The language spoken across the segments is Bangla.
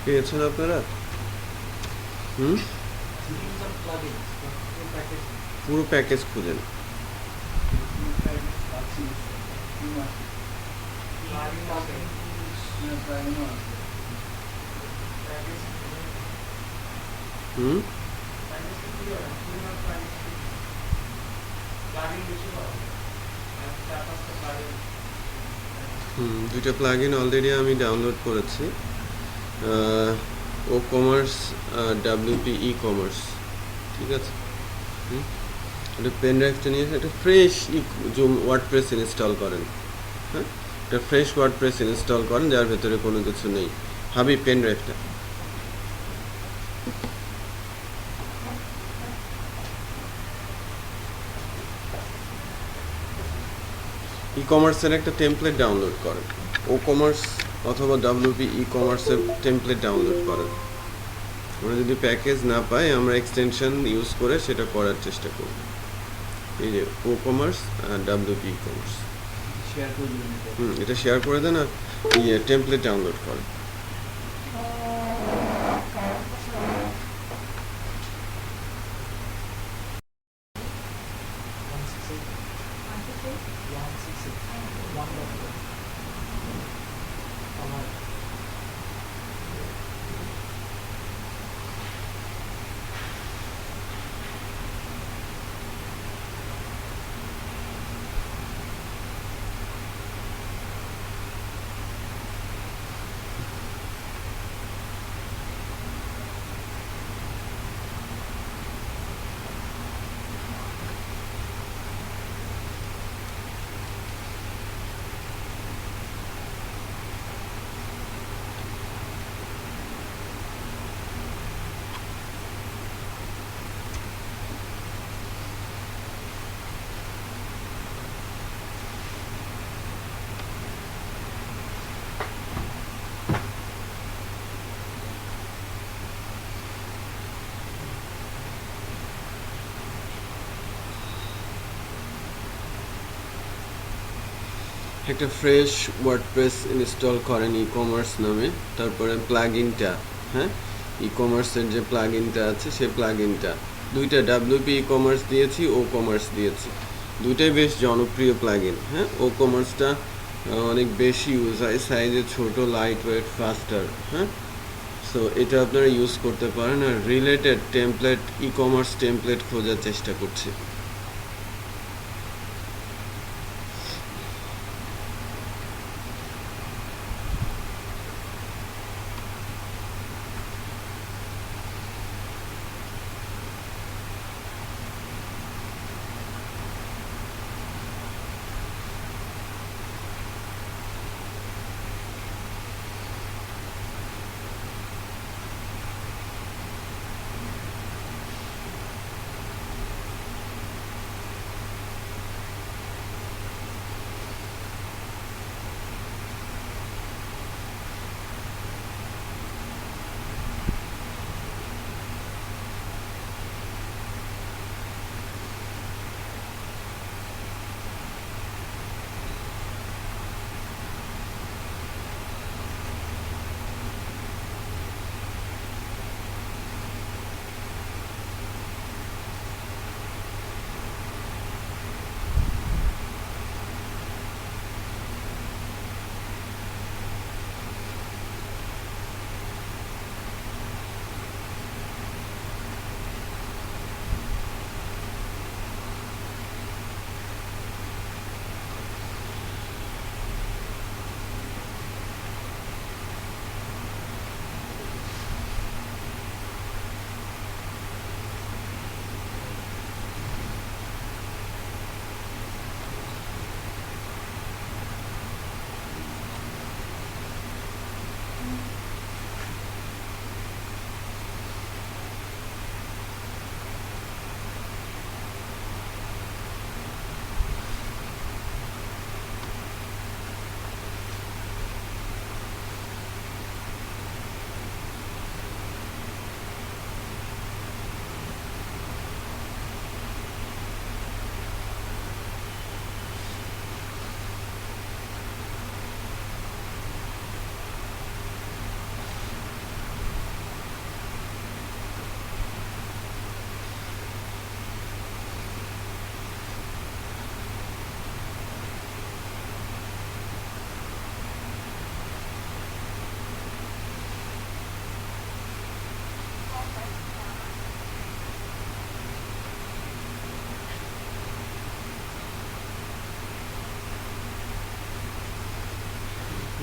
পেয়েছেন আপনারা? হুম, পুরো প্যাকেজ খুঁজেন। হুম, দুইটা প্লাগ ইন অলরেডি আমি ডাউনলোড করেছি। ও কমার্স, ডাব্লিউপি ই কমার্স, ঠিক আছে। হুম, একটা পেন ড্রাইভটা নিয়ে একটা ফ্রেশ জুম ওয়ার্ডপ্রেস ইনস্টল করেন। হ্যাঁ, একটা ফ্রেশ ওয়ার্ডপ্রেস ইনস্টল করেন যার ভেতরে কোনো কিছু নেই। হাবি পেন ড্রাইভটা। ই কমার্সের একটা টেমপ্লেট ডাউনলোড করেন। ও কমার্স অথবা ডাব্লিউপি ই কমার্সের টেমপ্লেট ডাউনলোড করেন। আমরা যদি প্যাকেজ না পাই আমরা এক্সটেনশন ইউজ করে সেটা করার চেষ্টা করব। এই যে ও কমার্স আর ডাব্লিউপি ই কমার্স, এটা শেয়ার করে দেন আর টেমপ্লেট ডাউনলোড করেন। একটা ফ্রেশ ওয়ার্ডপ্রেস ইনস্টল করেন ই কমার্স নামে, তারপরে প্লাগ ইনটা, হ্যাঁ, ই কমার্সের যে প্লাগ ইনটা আছে সেই প্লাগ ইনটা, দুইটা ডাব্লিউপি ই কমার্স দিয়েছি, ও কমার্স দিয়েছি, দুইটাই বেশ জনপ্রিয় প্লাগ ইন। হ্যাঁ, ও কমার্সটা অনেক বেশি ইউজ হয়, সাইজে ছোট, লাইট ওয়েট, ফাস্টার। হ্যাঁ, সো এটা আপনারা ইউজ করতে পারেন। আর related template, e commerce template খোঁজার চেষ্টা করছি।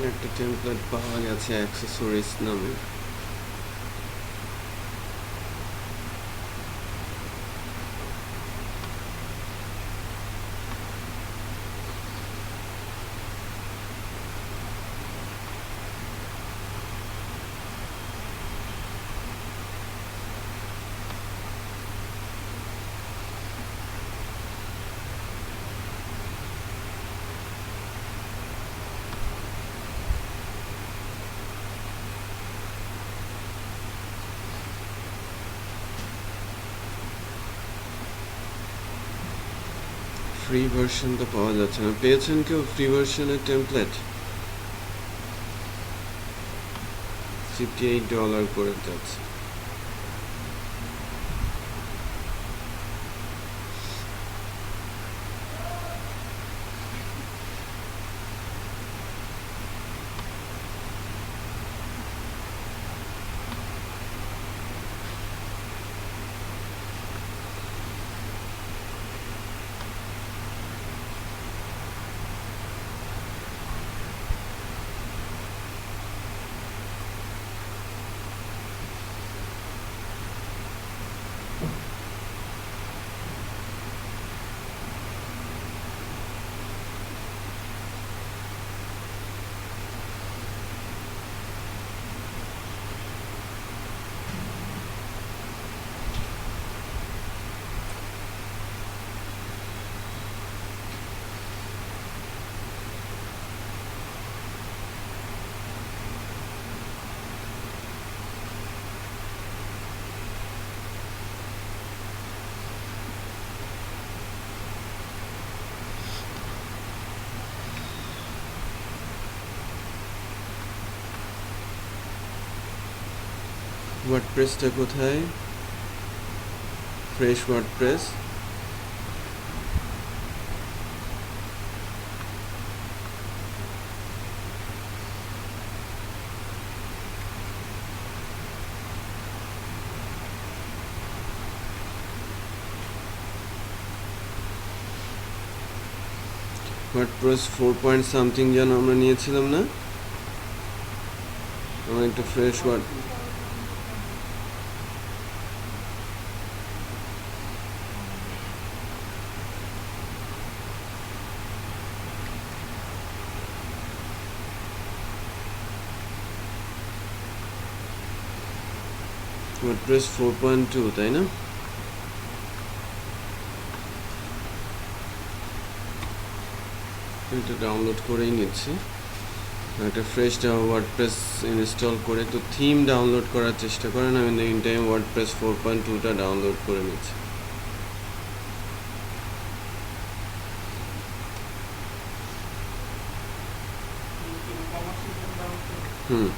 একটা টেমপ্লেট পাওয়া গেছে অ্যাক্সেসরিজ নামে। ফ্রি ভার্সন তো পাওয়া যাচ্ছে না। পেয়েছেন কেউ ফ্রি ভার্সনের টেমপ্লেট? $58 করে যাচ্ছে। ওয়ার্ডপ্রেসটা কোথায়? Fresh WordPress. WordPress 4 point something যেন আমরা নিয়েছিলাম না? আমার একটা ফ্রেশ ওয়ার্ডপ্রেস 4.2, তাই না? এটা ডাউনলোড করেই নিচ্ছি। একটা ফ্রেশ ওয়ার্ডপ্রেস ইনস্টল করে তো থিম ডাউনলোড করার চেষ্টা করেন। আমি ইন টাইম ওয়ার্ডপ্রেস 4.2টা ডাউনলোড করে নিচ্ছি। হুম,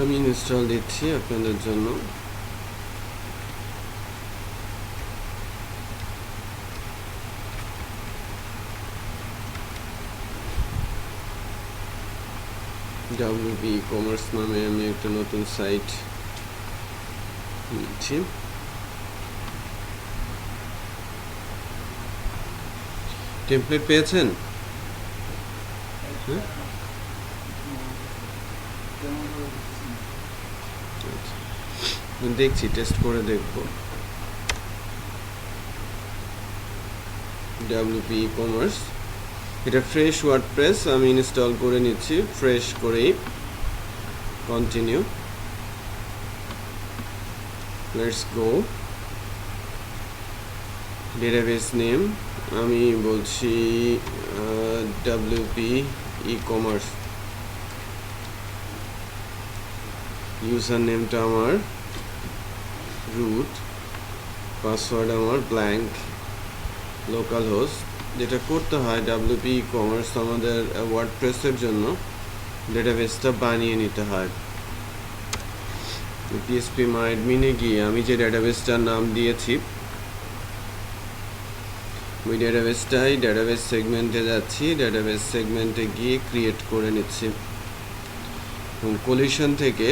আমি ইনস্টল দিচ্ছি আপনাদের জন্য। WP ই-কমার্স নামে আমি একটা নতুন সাইট নিচ্ছি। টেমপ্লেট পেয়েছেন? হ্যাঁ, দেখছি, টেস্ট করে দেখব। WP ই-কমার্স, এটা ফ্রেশ ওয়ার্ডপ্রেস আমি ইনস্টল করে নিচ্ছি, ফ্রেশ করেই। Continue, let's go. Database name আমি বলছি WP ই-কমার্স। ইউজার নেমটা আমার রুট, পাসওয়ার্ড আমার ব্ল্যাঙ্ক, লোকাল হোস্ট। যেটা করতে হয়, WP ই-কমার্স আমাদের ওয়ার্ডপ্রেসের জন্য ডেটাবেসটা বানিয়ে নিতে হয়। PHP MyAdmin-এ গিয়ে আমি যে ডেটাবেসটার নাম দিয়েছি ওই ডেটাবেসটাই ডেটাবেস সেগমেন্টে যাচ্ছি, ডেটাবেস সেগমেন্টে গিয়ে ক্রিয়েট করে নিচ্ছি। কলিশন থেকে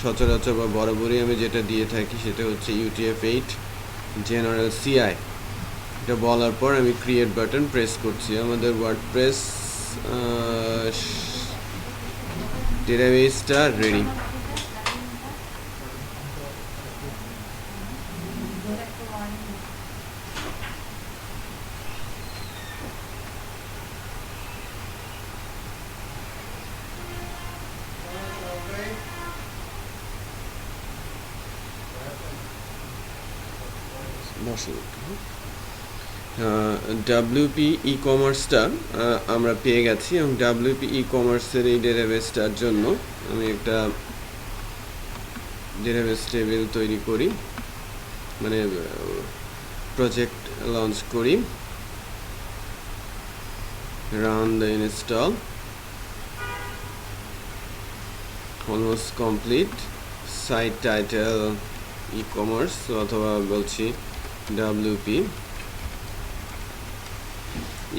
সচরাচর বা বরাবরই আমি যেটা দিয়ে থাকি সেটা হচ্ছে UTF-8 জেনারেল CI। এটা বলার পর আমি ক্রিয়েট বাটন প্রেস করছি। আমাদের ওয়ার্ডপ্রেস ডেটাবেসটা রেডি। WP ই-কমার্সটা আমরা পেয়ে গেছি, এবং WP ই-কমার্সের এই ডেটাবেসটার জন্য আমি একটা ডেটাবেস টেবিল তৈরি করি, মানে প্রজেক্ট লঞ্চ করি। Run the install, almost complete. Site title ecommerce, অথবা বলছি WP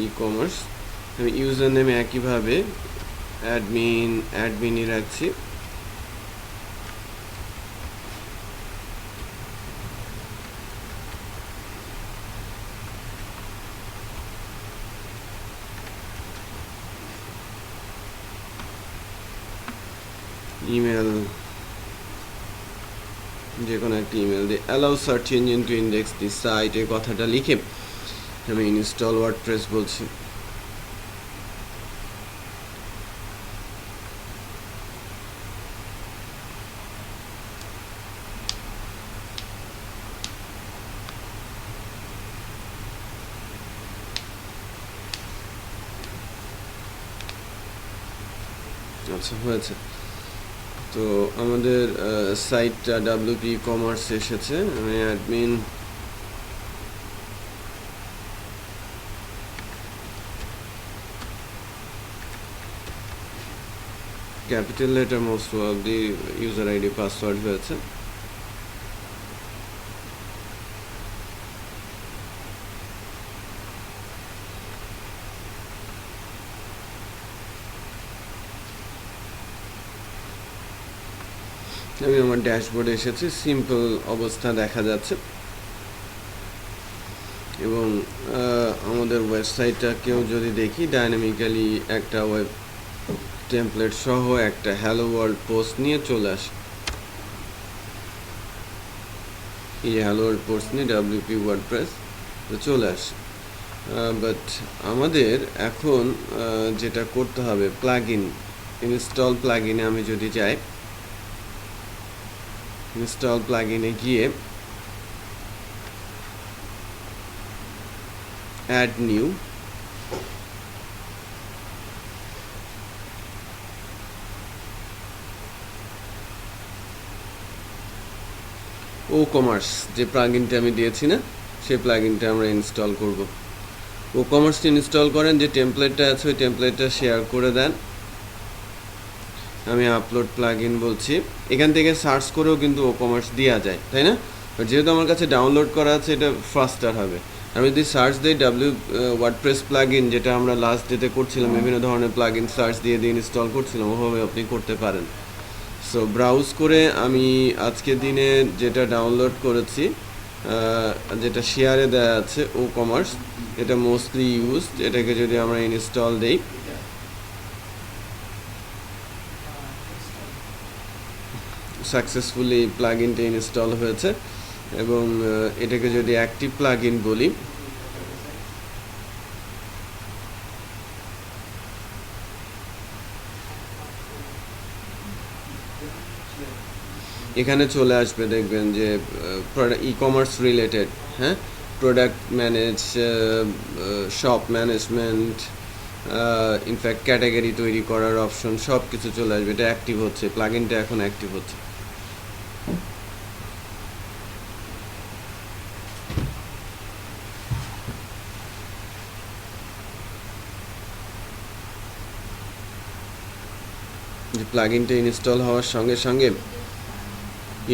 ই-কমার্স। আমি ইউজার নেমে একইভাবে অ্যাডমিনই রাখছি। ইমেল, যে কোনো একটা ইমেল দিয়ে allow search engine to index the site, এই কথাটা লিখে আমি ইনস্টল ওয়ার্ডপ্রেস বলছি। আচ্ছা, হয়েছে। তো আমাদের সাইটটা WP ই-কমার্স এসেছে। আমি admin capital letter most of the user ID password হয়েছে। আমি আমার ড্যাশবোর্ডে এসেছি, সিম্পল অবস্থা দেখা যাচ্ছে। এবং আমাদের ওয়েবসাইটটাকেও যদি দেখি, ডাইনামিক্যালি একটা ওয়েব টেমপ্লেট সহ একটা হ্যালো ওয়ার্ল্ড পোস্ট নিয়ে চলে আসে। এই হ্যালো ওয়ার্ল্ড পোস্ট নিয়ে WP ওয়ার্ডপ্রেস চলে আসে। বাট আমাদের এখন যেটা করতে হবে, প্লাগইন ইনস্টল প্লাগইনে আমি যদি যাই, ইনস্টল প্লাগইনে গিয়ে অ্যাড নিউ, ও-কমার্স যে প্লাগইনটা আমি দিয়েছি না, সেই প্লাগইনটা আমরা ইনস্টল করব। ও-কমার্সটা ইনস্টল করেন, যে টেমপ্লেটটা আছে ওই টেমপ্লেটটা শেয়ার করে দেন। আমি আপলোড প্লাগইন বলছি, এখান থেকে সার্চ করেও কিন্তু ও কমার্স দেওয়া যায়, তাই না? বাট যেহেতু আমার কাছে ডাউনলোড করা আছে, এটা ফাস্টার হবে। আমি যদি সার্চ দিই ওয়ার্ডপ্রেস প্লাগইন, যেটা আমরা লাস্ট ডেতে করছিলাম, বিভিন্ন ধরনের প্লাগইন সার্চ দিয়ে ইনস্টল করছিলাম, ওভাবে আপনি করতে পারেন। সো ব্রাউজ করে আমি আজকের দিনে যেটা ডাউনলোড করেছি, যেটা শেয়ারে দেওয়া আছে ও কমার্স, এটা মোস্টলি ইউজড। এটাকে যদি আমরা ইনস্টল দেই, সাকসেসফুলি প্লাগইনটা ইনস্টল হয়েছে। এবং এটাকে যদি অ্যাক্টিভ প্লাগইন বলি, এখানে চলে আসবে, দেখবেন যে ই কমার্স রিলেটেড, হ্যাঁ, product manage, shop management, in fact category তৈরি করার অপশন, সব কিছু চলে আসবে। এটা অ্যাক্টিভ হচ্ছে, প্লাগইনটা এখন অ্যাক্টিভ হচ্ছে। যে প্লাগইনটা ইনস্টল হওয়ার সঙ্গে সঙ্গে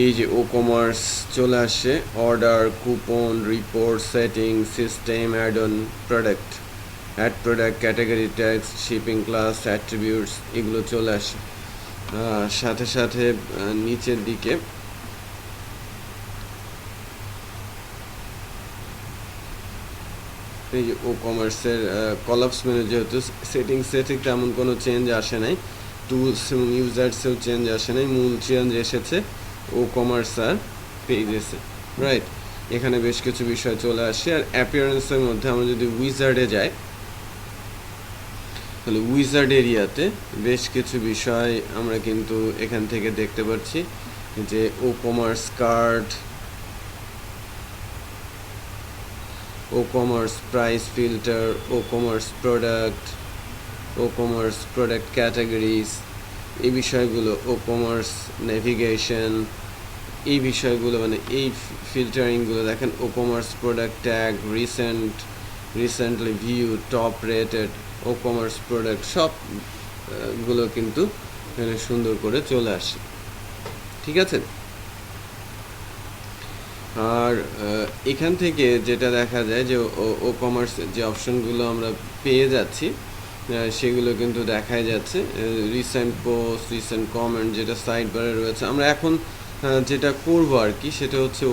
এই যে ও কমার্স চলে আসে, order, coupon, report, setting, system, add on, product, add product, category tags, shipping class, attributes, এগুলো চলে আসে। সাথে সাথে নিচের দিকে এই যে ও কমার্সের কলাপস মেনু, যেহেতু সেটিংসে ঠিক তেমন কোনো চেঞ্জ আসে নাই, টুলস এবং ইউজার্সেও চেঞ্জ আসে নাই, মূল চেঞ্জ এসেছে ও কমার্স আর পেজেসে, রাইট? এখানে বেশ কিছু বিষয় চলে আসে। আর অ্যাপিয়ারেন্সের মধ্যে আমরা যদি উইজার্ডে যাই, তাহলে উইজার্ড এরিয়াতে বেশ কিছু বিষয় আমরা কিন্তু এখান থেকে দেখতে পাচ্ছি, যে ও কমার্স কার্ড, ও কমার্স প্রাইস ফিল্টার, ও কমার্স প্রোডাক্ট, ও কমার্স প্রোডাক্ট ক্যাটাগরিজ, এই বিষয়গুলো, ও কমার্স নেভিগেশন, এই বিষয়গুলো, মানে এই ফিল্টারিংগুলো দেখেন। WooCommerce product tag, recently view, top rated, WooCommerce product, সবগুলো কিন্তু এখানে সুন্দর করে চলে আসে, ঠিক আছে? আর এখান থেকে যেটা দেখা যায় যে ও কমার্স যে অপশনগুলো আমরা পেয়ে যাচ্ছি, সেগুলো কিন্তু দেখাই যাচ্ছে। রিসেন্ট পোস্ট, রিসেন্ট কমেন্ট, যেটা সাইড বারে রয়েছে। আমরা এখন যেটা করবো আর কি, সেটা হচ্ছে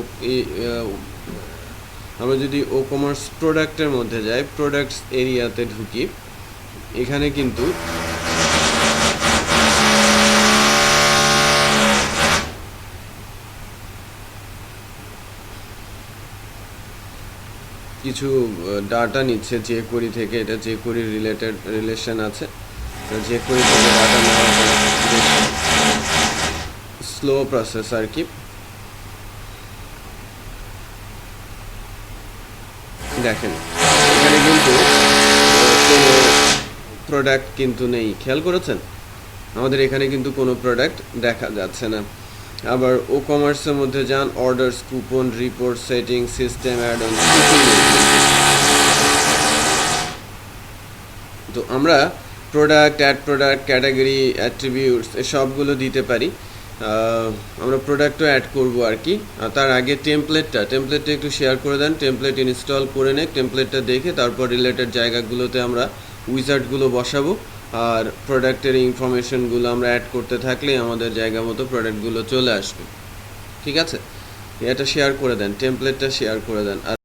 আমরা যদি ও কমার্স প্রোডাক্টের মধ্যে যাই, প্রোডাক্টস এরিয়াতে ঢুকি, এখানে কিন্তু কিছু ডাটা নিচ্ছে jQuery থেকে। এটা jQuery রিলেশন আছে, jQuery থেকে ডাটা নেওয়ার স্লো প্রসেস আর কি। দেখেন এখানে কিন্তু কোনো প্রোডাক্ট কিন্তু নেই, খেয়াল করেছেন? আমাদের এখানে কিন্তু কোনো প্রোডাক্ট দেখা যাচ্ছে না। আবার ও কমার্সের মধ্যে যান, orders, coupon, report, setting, system, add on, তো আমরা product, add product, category, attributes, এই সবগুলো দিতে পারি। আমরা প্রোডাক্টও অ্যাড করবো আর কি। তার আগে টেমপ্লেটটা একটু শেয়ার করে দেন। টেমপ্লেট ইনস্টল করে নে, টেমপ্লেটটা দেখে তারপর রিলেটেড জায়গাগুলোতে আমরা উইজার্ডগুলো বসাবো। আর প্রোডাক্টের ইনফরমেশনগুলো আমরা অ্যাড করতে থাকলে আমাদের জায়গা মতো প্রোডাক্টগুলো চলে আসবে, ঠিক আছে? এটা শেয়ার করে দেন, টেমপ্লেটটা শেয়ার করে দেন। আর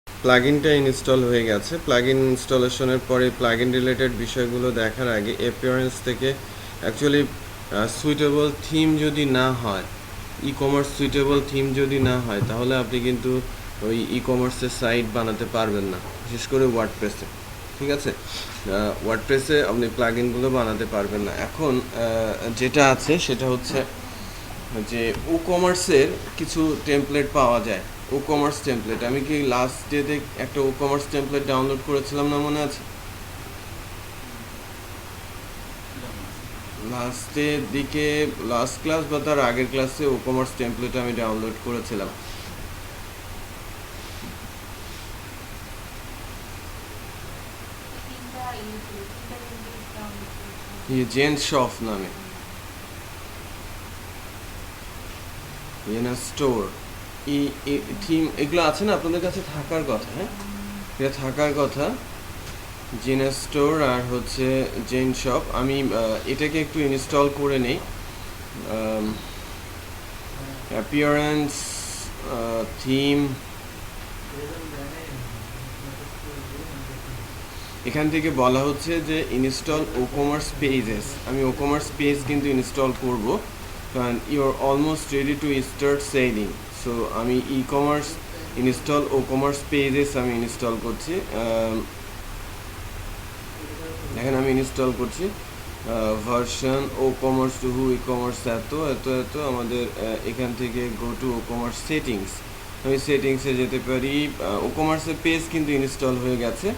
প্লাগইনটা ইনস্টল হয়ে গেছে। প্লাগইন ইনস্টলেশনের পরে প্লাগইন রিলেটেড বিষয়গুলো দেখার আগে অ্যাপিয়ারেন্স থেকে অ্যাকচুয়ালি সুইটেবল থিম যদি না হয়, ই কমার্স সুইটেবল থিম যদি না হয়, তাহলে আপনি কিন্তু ওই ই কমার্সের সাইট বানাতে পারবেন না, বিশেষ করে ওয়ার্ডপ্রেসে, ঠিক আছে? ওয়ার্ডপ্রেসে আপনি প্লাগইনগুলো বানাতে পারবেন না। এখন যেটা আছে সেটা হচ্ছে যে ও কমার্সের কিছু টেমপ্লেট পাওয়া যায়। ও কমার্স টেমপ্লেট, আমি কি লাস্ট ডেতে একটা ও কমার্স টেমপ্লেট ডাউনলোড করেছিলাম না, মনে আছে? লাস্টের দিকে, লাস্ট ক্লাস বা তার আগের ক্লাসে ও কমার্স টেমপ্লেট আমি ডাউনলোড করেছিলাম। জেন্স শফ নামে, জেনা স্টোর, এই থিম এগুলো আছে না আপনাদের কাছে থাকার কথা, হ্যাঁ এটা থাকার কথা। জেনা স্টোর আর হচ্ছে জেন শপ। আমি এটাকে একটু ইনস্টল করে নেই। অ্যাপিয়ারেন্স, থিম, এখান থেকে বলা হচ্ছে যে ইনস্টল ও কমার্স পেজেস। আমি ও কমার্স পেজ কিন্তু ইনস্টল করব, কারণ you are almost ready to start selling. So আমি ecommerce install WooCommerce pages আমি ইনস্টল করছি। এখানে আমি ইনস্টল করছি version WooCommerce to who ecommerce এত এত এত। আমাদের এখান থেকে go to WooCommerce settings, আমি সেটিংসে যেতে পারি। ও কমার্সের পেজ কিন্তু ইনস্টল হয়ে গেছে।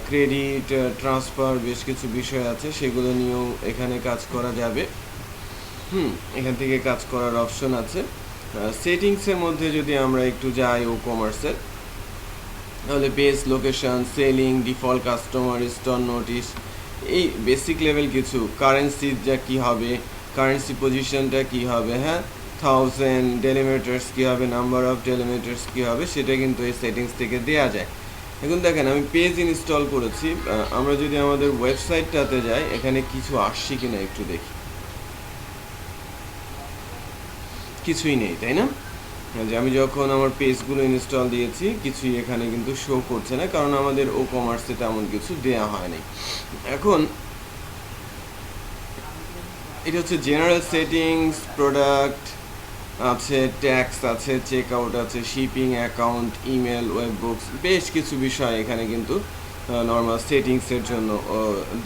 ক্রেডিট ট্রান্সফার বেশ কিছু বিষয় আছে, সেগুলো নিয়েও এখানে কাজ করা যাবে। এখান থেকে কাজ করার অপশন আছে। সেটিংসের মধ্যে যদি আমরা একটু যাই ও কমার্সের, তাহলে page location, selling, default customer, store notice, এই বেসিক লেভেল কিছু, কারেন্সি যা কী হবে, কারেন্সি পজিশনটা কী হবে, হ্যাঁ 1000 ডেলিমিটার্স কী হবে, নাম্বার অফ ডেলিমিটার্স কী হবে, সেটা কিন্তু এই সেটিংস থেকে দেওয়া যায়। এখন দেখেন আমি পেজ ইনস্টল করেছি। আমরা যদি আমাদের ওয়েবসাইটটাতে যাই, এখানে কিছু আসছে কিনা একটু দেখি। কিছুই নেই, তাই না? যে আমি যখন আমার পেজগুলো ইনস্টল দিয়েছি, কিছুই এখানে কিন্তু শো করছে না, কারণ আমাদের ও কমার্সে তেমন কিছু দেওয়া হয়নি। এখন এটা হচ্ছে জেনারেল সেটিংস, প্রোডাক্ট আছে, ট্যাক্স আছে, চেক আউট আছে, shipping, account, email, web books, বেশ কিছু বিষয় এখানে কিন্তু নর্মাল সেটিংসের জন্য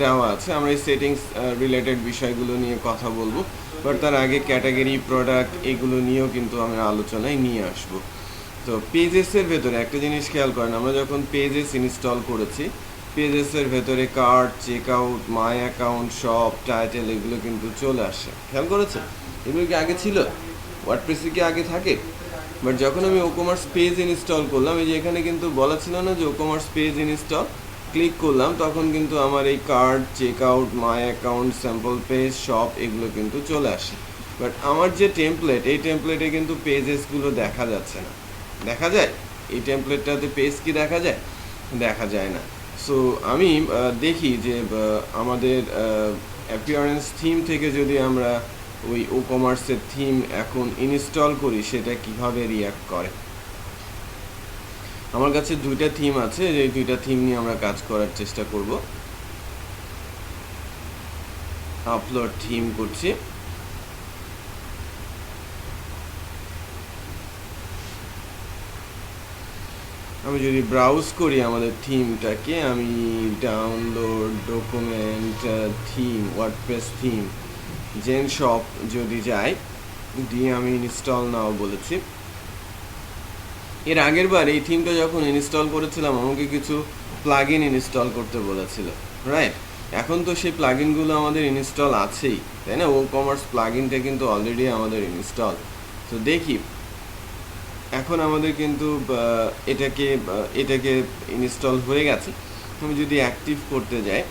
দেওয়া আছে। আমরা এই সেটিংস রিলেটেড বিষয়গুলো নিয়ে কথা বলবো, বাট তার আগে ক্যাটাগরি, প্রোডাক্ট, এগুলো নিয়েও কিন্তু আমরা আলোচনায় নিয়ে আসবো। তো পেজেসের ভেতরে একটা জিনিস খেয়াল করেন, আমরা যখন পেজেস ইনস্টল করেছি, পেজেসের ভেতরে cart, checkout, my account, shop, title, এগুলো কিন্তু চলে আসে। খেয়াল করেছে? এগুলো কি আগে ছিল? ওয়ার্ডপ্রেসে কি আগে থাকে? বাট যখন আমি ও কমার্স পেজ ইনস্টল করলাম, এই যে এখানে কিন্তু বলা ছিল না যে WooCommerce page install, click করলাম, তখন কিন্তু আমার এই cart, checkout, my account, sample page, shop, এগুলো কিন্তু চলে আসে। বাট আমার যে টেমপ্লেট, এই টেমপ্লেটে কিন্তু পেজেসগুলো দেখা যাচ্ছে না। দেখা যায় এই টেমপ্লেটটাতে পেজ কি দেখা যায়? দেখা যায় না। সো আমি দেখি যে আমাদের অ্যাপিয়ারেন্স থিম থেকে যদি আমরা ওই ও কমার্সের থিম এখন ইনস্টল করি, সেটা কিভাবে রিয়াক্ট করে। আমার কাছে দুইটা থিম আছে, এই দুইটা থিম নিয়ে আমরা কাজ করার চেষ্টা করব। আপলোড থিম করছি। আমি যদি ব্রাউজ করি আমাদের থিমটাকে, আমি download, document, theme, WordPress theme, Zen shop যদি যাই, দিয়ে আমি ইনস্টল নাও বলেছি। এর আগের বার এই থিমটা যখন ইনস্টল করেছিলাম, আমাকে কিছু প্লাগইন ইনস্টল করতে বলেছিল, রাইট? এখন তো সেই প্লাগইনগুলো আমাদের ইনস্টল আছেই, তাই না? ও কমার্স প্লাগইনটা কিন্তু অলরেডি আমাদের ইনস্টল। তো দেখি এখন আমাদের কিন্তু এটাকে ইনস্টল হয়ে গেছে। আমি যদি অ্যাক্টিভ করতে যাই,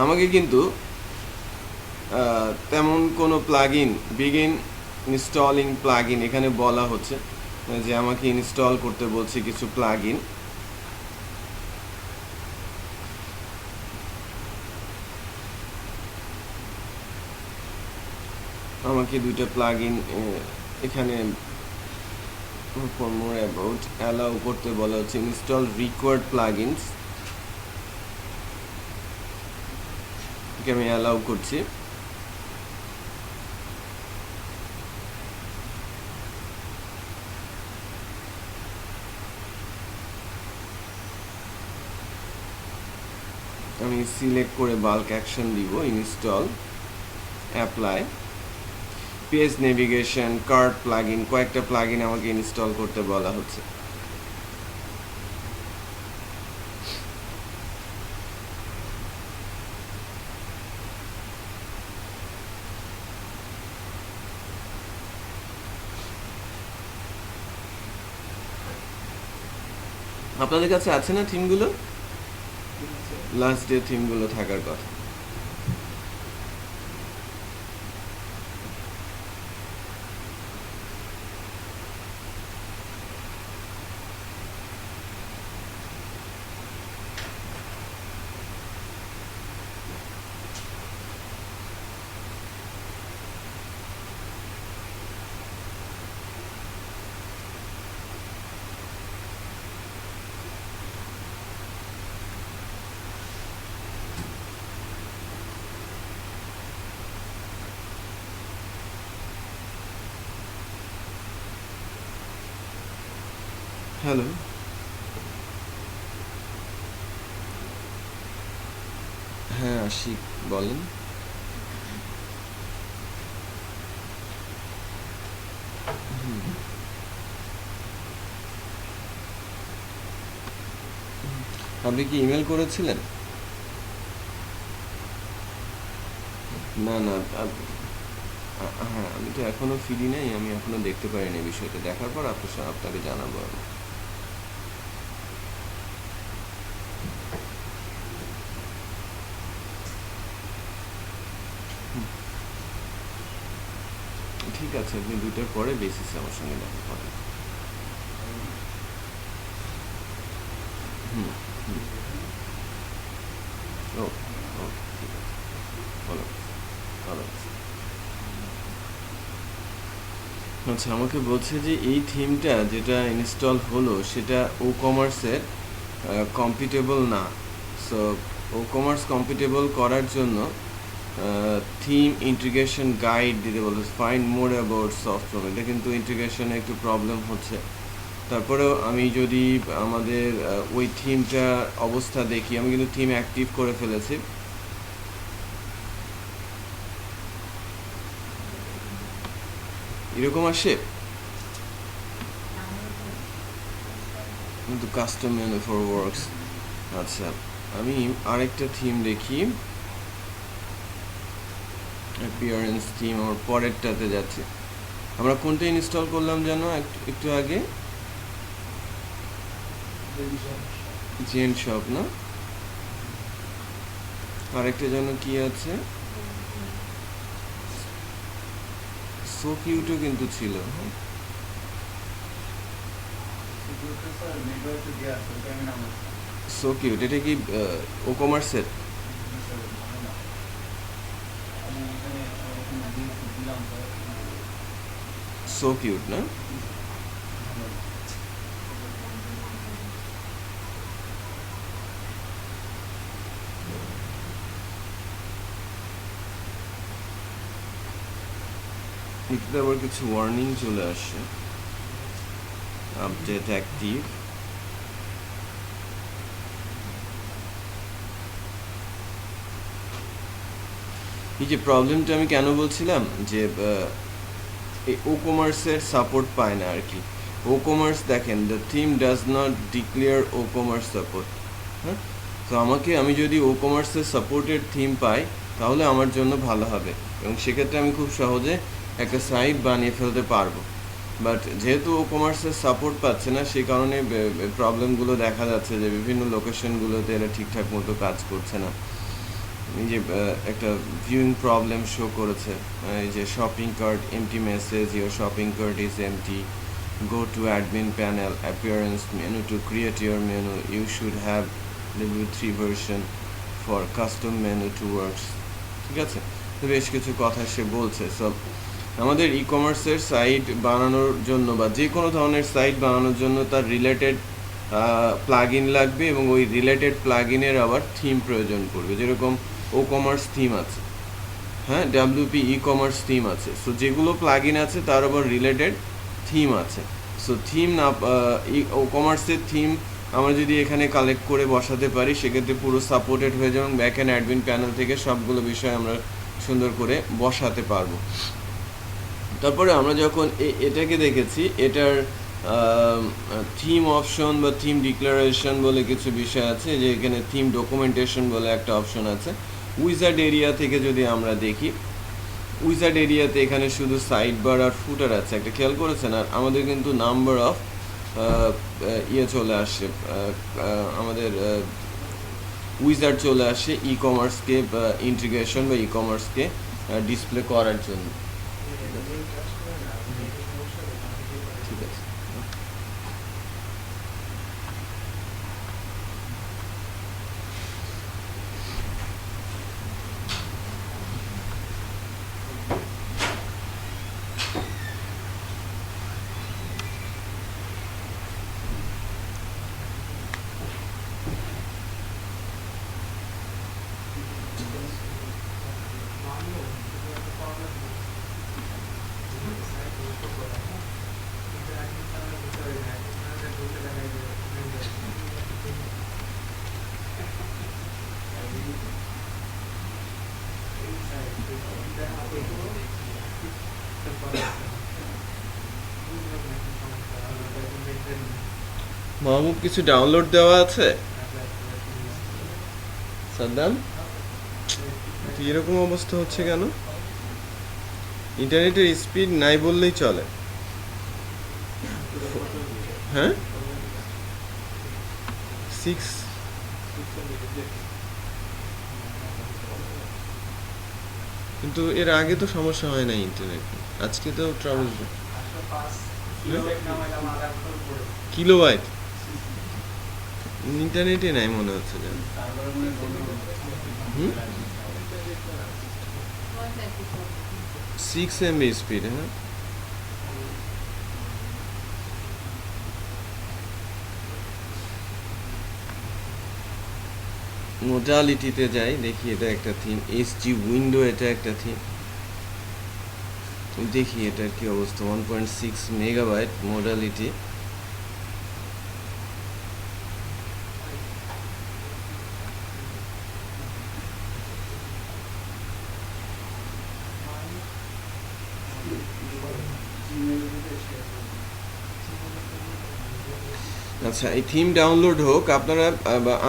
আমাকে কিন্তু তেমন কোনো প্লাগইন, বিগিন ইনস্টলিং প্লাগইন, এখানে বলা হচ্ছে যে আমাকে ইনস্টল করতে বলছে কিছু প্লাগইন। আমাকে দুইটা প্লাগইন এখানে ফর মোর অ্যাবাউট অ্যালাউ করতে বলা হচ্ছে। ইনস্টল রিকোয়ার্ড প্লাগইনস, আমি অ্যালাউ করছি। আমি সিলেক্ট করে বাল্ক অ্যাকশন দিব, install, apply, page navigation, card plugin, কয়েকটা প্লাগইন আমাকে ইনস্টল করতে বলা হচ্ছে। আপনাদের কাছে আছে না থিমগুলো? লাস্ট ডে থিমগুলো থাকার কথা। হ্যালো, হ্যাঁ আশিক, বলেন। আপনি কি ইমেল করেছিলেন? না না, হ্যাঁ আমি তো এখনো ফিরি নাই, আমি এখনো দেখতে পারিনি বিষয়টা, দেখার পর আপনাকে জানাবো আমি। ঠিক আছে, আপনি দুইটার পরে বেসিসে আমার সঙ্গে দেখা করেন। হুম হুম, ও ও ঠিক আছে, ভালো ভালো। আচ্ছা, আমাকে বলছে যে এই থিমটা যেটা ইনস্টল হলো সেটা ও কমার্সের কম্পিটেবল না। সো ও কমার্স কম্পিটেবল করার জন্য থিম ইন্টিগ্রেশন গাইড দিতে বলছে, ফাইন্ড মোর অ্যাবাউট সফটওয়্যার। এটা কিন্তু ইন্টিগ্রেশনে একটু প্রবলেম হচ্ছে। তারপরেও আমি যদি আমাদের ওই থিমটার অবস্থা দেখি, আমি কিন্তু থিম অ্যাক্টিভ করে ফেলেছি। এরকম আসে কিন্তু কাস্টম মেনু ফর ওয়ার্কস। আচ্ছা, আমি আরেকটা থিম দেখি, অ্যাপিয়ারেন্স থিম, আমার পরেরটাতে যাচ্ছে। আমরা কোনটা ইনস্টল করলাম যেন একটু আগে? জেন শপ না, আরেকটা যেন কি আছে, সো কিউটও কিন্তু ছিল। সো কিউট, এটা কি ও কমার্সের? সো কিউট না? এটাতে আবার কিছু ওয়ার্নিং চলে আসে, আপডেট অ্যাক্টিভ। এই যে প্রবলেমটা আমি কেন বলছিলাম যে এই ও কমার্সের সাপোর্ট পায় না আর কি। ও কমার্স দেখেন, the theme does not declare WooCommerce support. হ্যাঁ, তো আমি যদি ও কমার্সের সাপোর্টেড থিম পাই তাহলে আমার জন্য ভালো হবে, এবং সেক্ষেত্রে আমি খুব সহজে একটা সাইট বানিয়ে ফেলতে পারবো। বাট যেহেতু ও কমার্সের সাপোর্ট পাচ্ছে না, সেই কারণে প্রবলেমগুলো দেখা যাচ্ছে যে বিভিন্ন লোকেশনগুলোতে এরা ঠিকঠাক মতো কাজ করছে না। এই যে একটা ভিউইং প্রবলেম শো করেছে, এই যে shopping cart empty message, your shopping cart is empty, go to admin panel, appearance menu, to create your menu you should have W3 version for custom menu to works. ঠিক আছে, তো বেশ কিছু কথা সে বলছে। সব আমাদের ই কমার্সের সাইট বানানোর জন্য বা যে কোনো ধরনের সাইট বানানোর জন্য তার রিলেটেড প্লাগ ইন লাগবে, এবং ওই রিলেটেড প্লাগ ইনের আবার থিম প্রয়োজন পড়বে। যেরকম ও কমার্স থিম আছে, হ্যাঁ, ডাব্লিউপি ই কমার্স থিম আছে। সো যেগুলো প্লাগ ইন আছে তার আবার রিলেটেড থিম আছে। সো থিম না, ও কমার্সের থিম আমরা যদি এখানে কালেক্ট করে বসাতে পারি সেক্ষেত্রে পুরো সাপোর্টেড হয়ে যাবে, ব্যাক অ্যান্ড অ্যাডমিন প্যানেল থেকে সবগুলো বিষয় আমরা সুন্দর করে বসাতে পারবো। তারপরে আমরা যখন এটাকে দেখেছি, এটার থিম অপশন বা থিম ডিক্লারেশন বলে কিছু বিষয় আছে, যে এখানে থিম ডকুমেন্টেশন বলে একটা অপশন আছে। উইজার্ড এরিয়া থেকে যদি আমরা দেখি, উইজার্ড এরিয়াতে এখানে শুধু সাইড বার আর ফুটার আছে, একটা খেয়াল করেছেন? আর আমাদের কিন্তু নাম্বার অফ ইয়ে চলে আসে, আমাদের উইজার্ড চলে আসে ই কমার্সকে ইন্টিগ্রেশন বা ই কমার্সকে ডিসপ্লে করার জন্য। ঠিক আছে। মাহবুব কিছু ডাউনলোড দেওয়া আছে সাদ্দাম? তো এরকম অবস্থা হচ্ছে কেন? ইন্টারনেটের স্পিড নাই বললেই চলে। হ্যাঁ, 6। কিন্তু এর আগে তো সমস্যা হয় না ইন্টারনেট, আজকে তো ট্রাভেল। কিলোবাইট ইন্টারনেটে নাই মনে হচ্ছে যেন। হুম, 6 MB স্পিড। হ্যাঁ, মোডালিটিতে যাই, দেখি এটা একটা থিম, এসজি উইন্ডো, এটা একটা থিম। দেখি এটার কি অবস্থা। 1.6 মেগাবাইট মোডালিটি। আচ্ছা, এই থিম ডাউনলোড হোক আপনারা,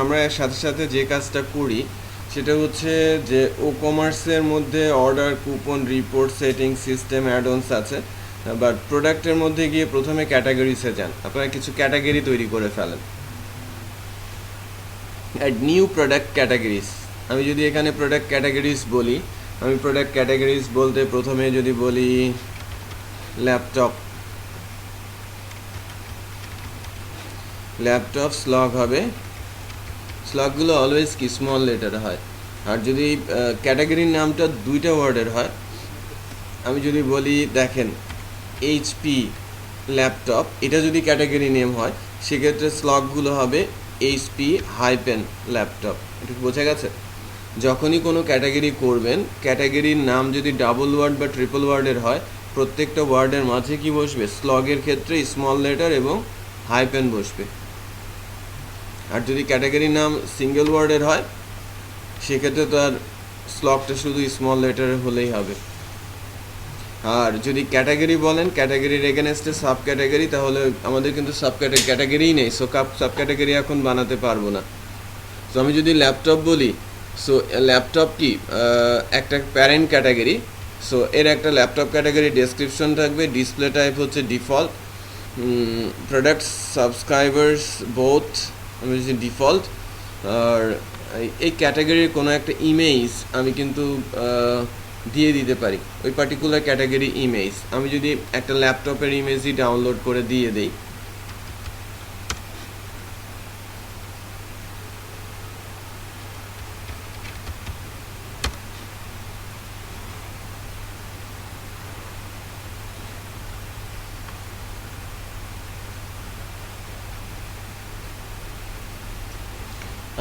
আমরা এর সাথে সাথে যে কাজটা করি সেটা হচ্ছে যে ও কমার্সের মধ্যে order, coupon, report, setting, system, addons আছে, বাট প্রোডাক্টের মধ্যে গিয়ে প্রথমে ক্যাটাগরিসে যান। আপনারা কিছু ক্যাটাগরি তৈরি করে ফেলেন। Add new product categories. আমি যদি এখানে প্রোডাক্ট ক্যাটাগরিজ বলি, আমি প্রোডাক্ট ক্যাটাগরিজ বলতে প্রথমে যদি বলি ল্যাপটপ, ল্যাপটপ স্লগ হবে। স্লগগুলো অলওয়েজ কি স্মল লেটার হয়। আর যদি ক্যাটাগরির নামটা দুইটা ওয়ার্ডের হয়, আমি যদি বলি দেখেন এইচপি ল্যাপটপ, এটা যদি ক্যাটাগরি নেম হয় সেক্ষেত্রে স্লগগুলো হবে এইচপি হাইপেন ল্যাপটপ। এটা বোঝা গেছে? যখনই কোনো ক্যাটাগরি করবেন, ক্যাটাগরির নাম যদি ডাবল ওয়ার্ড বা ট্রিপল ওয়ার্ডের হয়, প্রত্যেকটা ওয়ার্ডের মাঝে কি বসবে? স্লগের ক্ষেত্রে স্মল লেটার এবং হাইপেন বসবে। আর যদি ক্যাটাগরির নাম সিঙ্গেল ওয়ার্ডের হয় সেক্ষেত্রে তো আর স্লগটা শুধু স্মল লেটারে হলেই হবে। আর যদি ক্যাটাগরি বলেন, ক্যাটাগরির এগেনস্টে সাব ক্যাটাগরি, তাহলে আমাদের কিন্তু সাব ক্যাটাগরিই নেই, সো সাব ক্যাটাগরি এখন বানাতে পারবো না। সো আমি যদি ল্যাপটপ বলি, সো ল্যাপটপ কি একটা প্যারেন্ট ক্যাটাগরি, সো এর একটা ল্যাপটপ ক্যাটাগরি ডেসক্রিপশন থাকবে, ডিসপ্লে টাইপ হচ্ছে ডিফল্ট, প্রোডাক্ট সাবস্ক্রাইবার্স বোথ আমি বলছি ডিফল্ট। আর এই ক্যাটাগরির কোনো একটা ইমেজ আমি কিন্তু দিয়ে দিতে পারি, ওই পার্টিকুলার ক্যাটাগরি ইমেজ। আমি যদি একটা ল্যাপটপের ইমেজই ডাউনলোড করে দিয়ে দিই,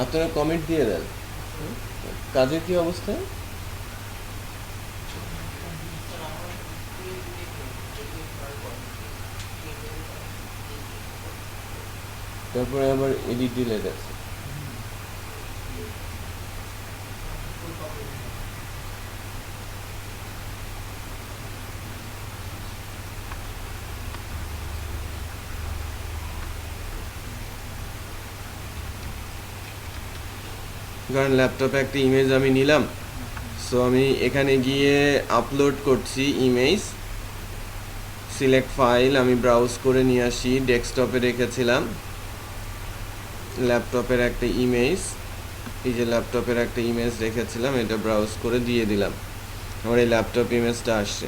আপনারা কমেন্ট দিয়ে দেন কাজের কি অবস্থা। তারপরে আবার এডিট ডিলেট আছে। কারণ ল্যাপটপে একটা ইমেজ আমি নিলাম, সো আমি এখানে গিয়ে আপলোড করছি ইমেজ, সিলেক্ট ফাইল, আমি ব্রাউজ করে নিয়ে আসি, ডেস্কটপে রেখেছিলাম ল্যাপটপের একটা ইমেজ, এই যে ল্যাপটপের একটা ইমেজ রেখেছিলাম, এটা ব্রাউজ করে দিয়ে দিলাম, আমার এই ল্যাপটপ ইমেজটা আসছে,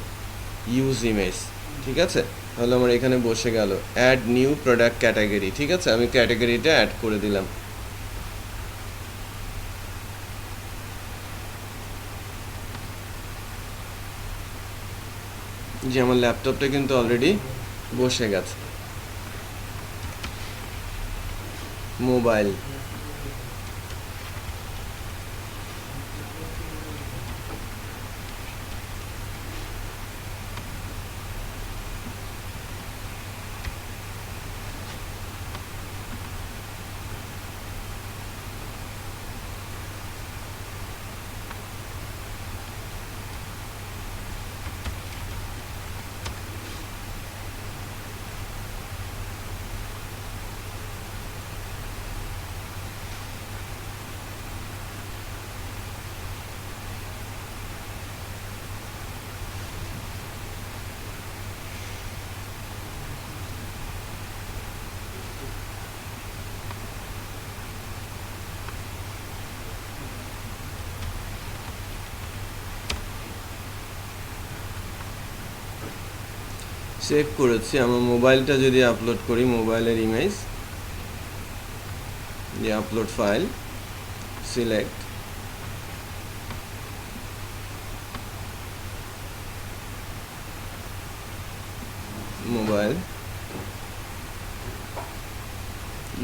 ইউজ ইমেজ। ঠিক আছে, তাহলে আমার এখানে বসে গেল অ্যাড নিউ প্রোডাক্ট ক্যাটাগরি। ঠিক আছে, আমি ক্যাটাগরিটা অ্যাড করে দিলাম। যে আমার ল্যাপটপটা কিন্তু অলরেডি বসে গেছে। মোবাইল, সেভ করেছি। আমার মোবাইলটা যদি আপলোড করি, মোবাইলের ইমেজ, যে upload file, select, mobile,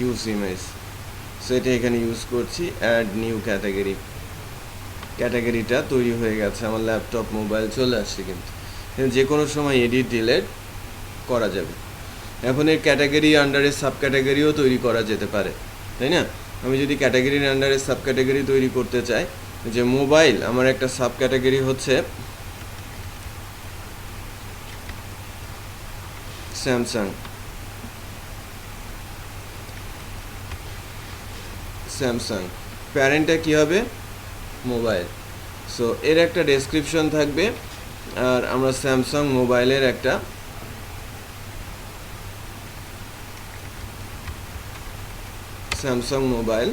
use image, সেটা এখানে ইউজ করছি। অ্যাড নিউ ক্যাটাগরি, ক্যাটাগরিটা তৈরি হয়ে গেছে, আমার ল্যাপটপ মোবাইল চলে আসছে। কিন্তু যে কোনো সময় এডিট ডিলেট করা যাবে। এখন এর ক্যাটাগরি আন্ডারে সাব ক্যাটাগরিও তৈরি করা যেতে পারে, তাই না? আমি যদি ক্যাটাগরির আন্ডারে সাব ক্যাটাগরি তৈরি করতে চাই, যে মোবাইল, আমার একটা সাব ক্যাটাগরি হচ্ছে স্যামসাং, স্যামসাং, প্যারেন্টটা কী হবে? মোবাইল। সো এর একটা ডেসক্রিপশন থাকবে, আর আমরা স্যামসাং মোবাইলের একটা স্যামসাং মোবাইল,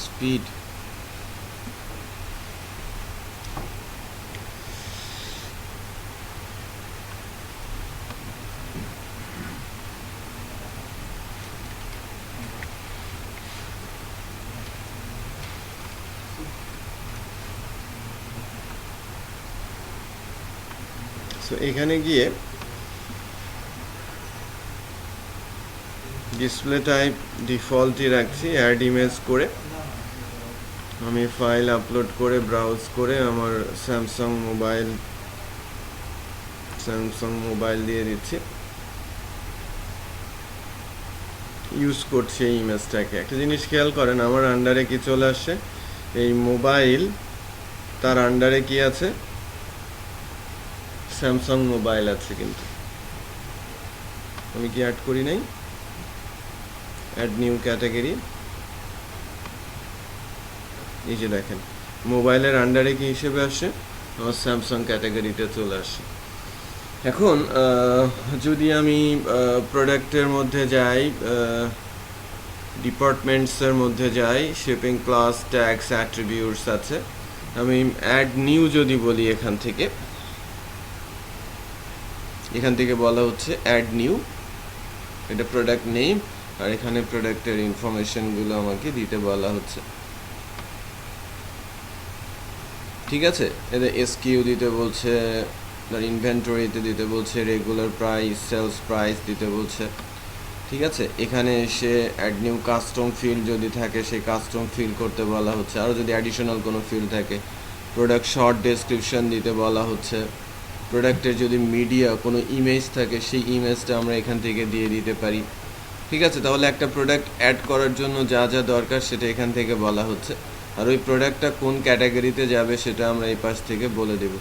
স্পিড, সো এখানে গিয়ে ডিসপ্লে টাইপ ডিফল্টই রাখছি। অ্যাড ইমেজ করে আমি ফাইল আপলোড করে ব্রাউজ করে আমার স্যামসাং মোবাইল দিয়ে দিচ্ছি, ইউজ করছি এই ইমেজটাকে। একটা জিনিস খেয়াল করেন, আমার আন্ডারে কি চলে আসছে? এই মোবাইল, তার আন্ডারে কি আছে? স্যামসাং মোবাইল আছে। কিন্তু আমি কি অ্যাড করি নাই? অ্যাড নিউ ক্যাটাগরি, এই যে দেখেন মোবাইলের আন্ডারে কি হিসেবে আসে? আমার স্যামসাং ক্যাটাগরিতে চলে আসে। এখন যদি আমি প্রোডাক্টের মধ্যে যাই, ডিপার্টমেন্টসের মধ্যে যাই, শিপিং, ক্লাস, ট্যাক্স, অ্যাট্রিবিউটস আছে। আমি অ্যাড নিউ যদি বলি, এখান থেকে বলা হচ্ছে অ্যাড নিউ, এটা প্রোডাক্ট নেম, আর এখানে প্রোডাক্টের ইনফরমেশনগুলো আমাকে দিতে বলা হচ্ছে। ঠিক আছে, এতে এসকিউ দিতে বলছে, ইনভেন্টরিতে দিতে বলছে, রেগুলার প্রাইস, সেলস প্রাইস দিতে বলছে। ঠিক আছে, এখানে এসে অ্যাড নিউ কাস্টম ফিল্ড যদি থাকে, সেই কাস্টম ফিল করতে বলা হচ্ছে। আরও যদি অ্যাডিশনাল কোনো ফিল্ড থাকে, প্রোডাক্ট শর্ট ডেসক্রিপশন দিতে বলা হচ্ছে। প্রোডাক্টের যদি মিডিয়া কোনো ইমেজ থাকে, সেই ইমেজটা আমরা এখান থেকে দিয়ে দিতে পারি। ঠিক আছে, তাহলে একটা প্রোডাক্ট অ্যাড করার জন্য যা যা দরকার সেটা এখান থেকে বলা হচ্ছে। আর ওই প্রোডাক্টটা কোন ক্যাটাগরিতে যাবে সেটা আমরা এই পাশ থেকে বলে দেব।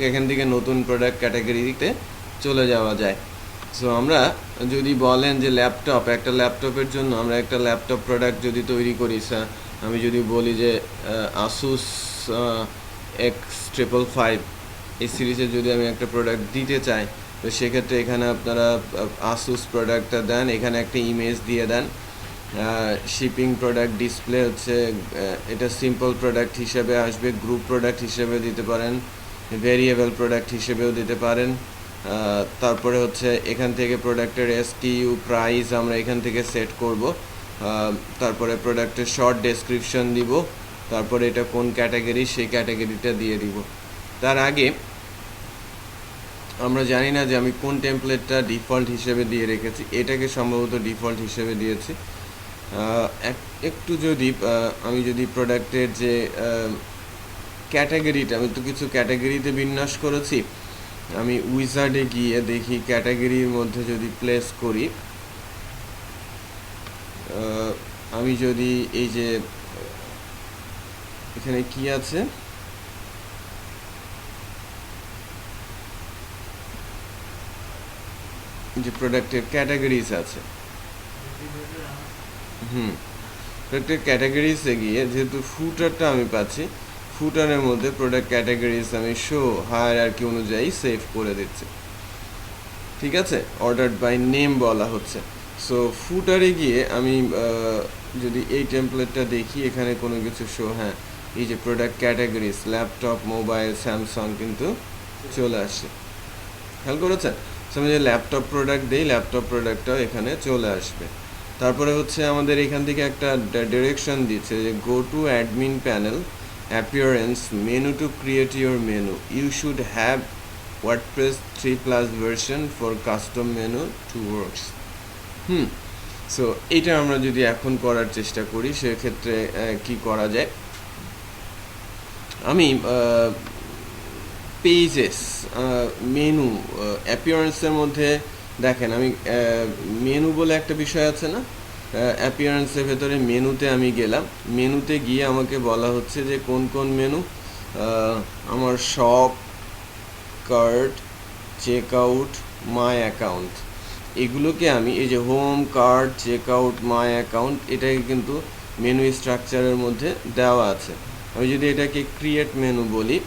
এখান থেকে নতুন প্রোডাক্ট ক্যাটাগরিতে চলে যাওয়া যায়। সো আমরা যদি বলেন যে ল্যাপটপ, একটা ল্যাপটপের জন্য আমরা একটা ল্যাপটপ প্রোডাক্ট যদি তৈরি করি, আমি যদি বলি যে আসুস X555 এই সিরিজের যদি আমি একটা প্রোডাক্ট দিতে চাই, তো সেক্ষেত্রে এখানে আপনারা আসুস প্রোডাক্টটা দেন, এখানে একটা ইমেজ দিয়ে দেন। শিপিং প্রোডাক্ট ডিসপ্লে হচ্ছে, এটা সিম্পল প্রোডাক্ট হিসেবে আসবে, গ্রুপ প্রোডাক্ট হিসেবে দিতে পারেন, ভেরিয়েবল প্রোডাক্ট হিসেবেও দিতে পারেন। তারপরে হচ্ছে এখান থেকে প্রোডাক্টের এসকিউ, প্রাইস আমরা এখান থেকে সেট করব। তারপরে প্রোডাক্টের শর্ট ডেসক্রিপশন দিব, তারপরে এটা কোন ক্যাটাগরি সেই ক্যাটাগরিটা দিয়ে দিব। তার আগে আমরা জানি না যে আমি কোন টেমপ্লেটটা ডিফল্ট হিসেবে দিয়ে রেখেছি, এটাকে সম্ভবত ডিফল্ট হিসেবে দিয়েছি। একটু যদি আমি যদি প্রোডাক্টের যে ক্যাটাগরিটা, আমি তো কিছু ক্যাটাগরিতে বিন্যাস করেছি, আমি উইজার্ডে গিয়ে দেখি ক্যাটাগরির মধ্যে যদি প্লেস করি, আমি যদি এই যে এখানে কি আছে, যে প্রোডাক্টের ক্যাটাগরিজ আছে, প্রোডাক্টের ক্যাটাগরিজে গিয়ে যেহেতু ফুটারটা আমি পাচ্ছি, ফুটারের মধ্যে প্রোডাক্ট ক্যাটাগরিজ আমি শো হায়ারার্কি অনুযায়ী সেভ করে দিচ্ছি। ঠিক আছে, অর্ডার্ড বাই নেম বলা হচ্ছে। সো ফুটারে গিয়ে আমি যদি এই টেমপ্লেটটা দেখি, এখানে কোনো কিছু শো, হ্যাঁ এই যে product categories laptop, mobile, Samsung কিন্তু চলে আসে। খেয়াল করেছেন? আমি যে ল্যাপটপ প্রোডাক্ট দিই, ল্যাপটপ প্রোডাক্টটাও এখানে চলে আসবে। তারপরে হচ্ছে আমাদের এখান থেকে একটা ডিরেকশন দিচ্ছে যে go to admin panel, appearance, menu to create your menu, you should have WordPress 3+ version for custom menu to works. So এইটা আমরা যদি এখন করার চেষ্টা করি, সেক্ষেত্রে কি করা যায়? আমি পেজেস, মেনু, অ্যাপিয়ারেন্সের মধ্যে দেখেন, আমি মেনু বলে একটা বিষয় আছে না, অ্যাপিয়ারেন্সের ভেতরে মেনুতে আমি গেলাম, মেনুতে গিয়ে আমাকে বলা হচ্ছে যে কোন কোন মেনু, আমার shop, cart, checkout, my account, এগুলোকে আমি এই যে home, cart, checkout, my account, এটাকে কিন্তু মেনু স্ট্রাকচারের মধ্যে দেওয়া আছে। আমি যদি এটাকে ক্রিয়েট মেনু বলি,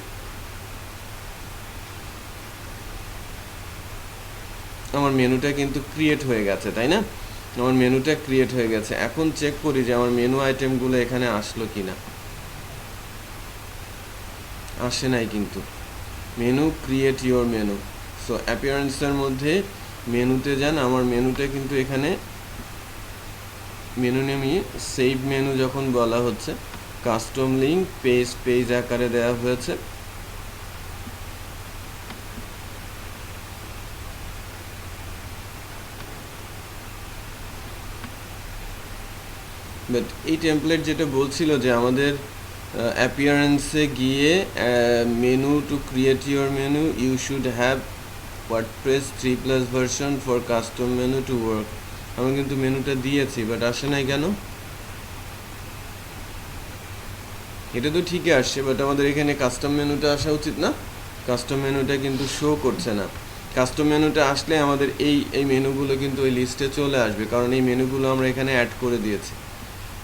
আমার মেনুটা কিন্তু ক্রিয়েট হয়ে গেছে, তাই না? আমার মেনুটা ক্রিয়েট হয়ে গেছে। এখন চেক করি যে আমার মেনু আইটেমগুলো এখানে আসলো কিনা। আসে নাই কিন্তু। Menu, create your menu. So অ্যাপিয়ারেন্সের মধ্যে মেনুতে যান, আমার মেনুটা কিন্তু এখানে মেনু নেমে সেভ মেনু যখন বলা হচ্ছে, কাস্টম লিঙ্ক, পেজ আকারে দেওয়া হয়েছে। বাট এই টেমপ্লেট যেটা বলছিল যে আমাদের অ্যাপিয়ারেন্সে গিয়ে menu to create your menu, you should have WordPress 3+ version for custom menu to work. আমি কিন্তু মেনুটা দিয়েছি, বাট আসে নাই কেন? এটা তো ঠিকই আসছে, বাট আমাদের এখানে কাস্টম মেনুটা আসা উচিত না? কাস্টম মেনুটা কিন্তু শো করছে না। কাস্টম মেনুটা আসলে আমাদের এই মেনুগুলো কিন্তু ওই লিস্টে চলে আসবে, কারণ এই মেনুগুলো আমরা এখানে অ্যাড করে দিয়েছি।